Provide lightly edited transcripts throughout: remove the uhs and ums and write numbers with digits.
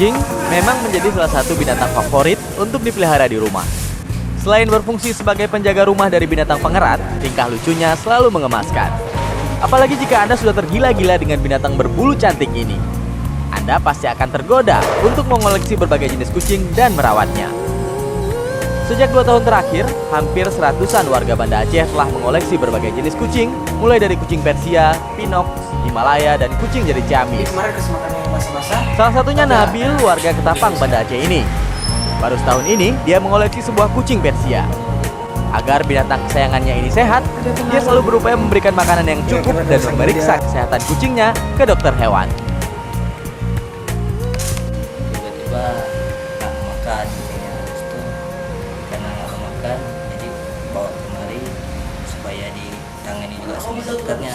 Kucing memang menjadi salah satu binatang favorit untuk dipelihara di rumah. Selain berfungsi sebagai penjaga rumah dari binatang pengerat, tingkah lucunya selalu mengemaskan. Apalagi jika Anda sudah tergila-gila dengan binatang berbulu cantik ini. Anda pasti akan tergoda untuk mengoleksi berbagai jenis kucing dan merawatnya. Sejak 2 tahun terakhir, hampir 100-an warga Banda Aceh telah mengoleksi berbagai jenis kucing, mulai dari kucing Persia, Pinox, Himalaya, dan kucing jari Ciamis. Salah satunya Nabil, warga Ketapang, Banda Aceh ini. Baru setahun ini, dia mengoleksi sebuah kucing Persia. Agar binatang kesayangannya ini sehat, dia selalu berupaya memberikan makanan yang cukup dan memeriksa kesehatan kucingnya ke dokter hewan. Tiba-tiba nggak mau makan kucingnya, terus tuh karena nggak mau makan, jadi bawa kemari supaya ditangani juga sama dokternya.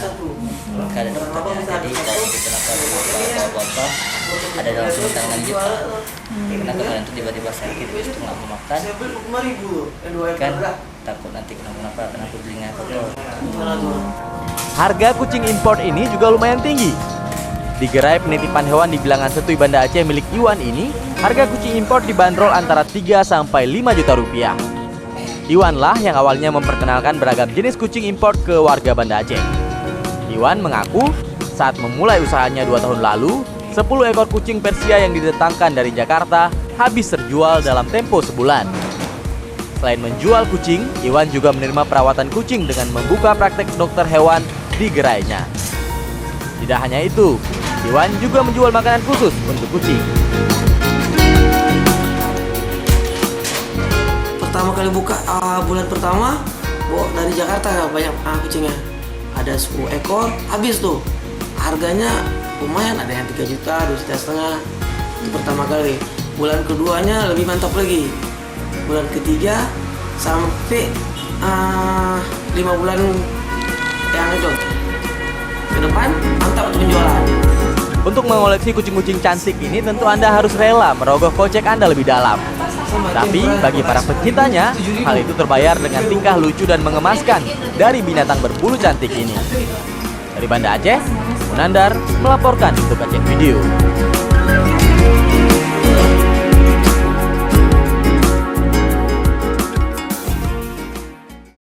Maka ada dokternya, jadi kalau kenapa bapak ada langsung tangan kita. Karena kemarin itu tiba-tiba sakit, terus tuh nggak mau makan, kan takut nanti kenapa telinga kotor. Harga kucing import ini juga lumayan tinggi. Di gerai penitipan hewan di Bilangan Setui Banda Aceh milik Iwan ini, harga kucing impor dibanderol antara 3 sampai 5 juta rupiah. Iwan lah yang awalnya memperkenalkan beragam jenis kucing impor ke warga Banda Aceh. Iwan mengaku saat memulai usahanya 2 tahun lalu, 10 ekor kucing Persia yang didatangkan dari Jakarta habis terjual dalam tempo sebulan. Selain menjual kucing, Iwan juga menerima perawatan kucing dengan membuka praktek dokter hewan di gerainya. Tidak hanya itu, Iwan juga menjual makanan khusus untuk kucing. Pertama kali buka bulan pertama, dari Jakarta banyak kucingnya. Ada 10 ekor, habis tuh. Harganya lumayan, ada yang 3 juta, 2,5 juta. Itu pertama kali. Bulan keduanya lebih mantap lagi. Bulan ketiga sampai 5 bulan yang itu ke depan mantap untuk penjualan. Untuk mengoleksi kucing-kucing cantik ini tentu Anda harus rela merogoh kocek Anda lebih dalam. Tapi bagi para pecintanya, hal itu terbayar dengan tingkah lucu dan mengemaskan dari binatang berbulu cantik ini. Dari Banda Aceh, Munandar melaporkan untuk Aceh Video.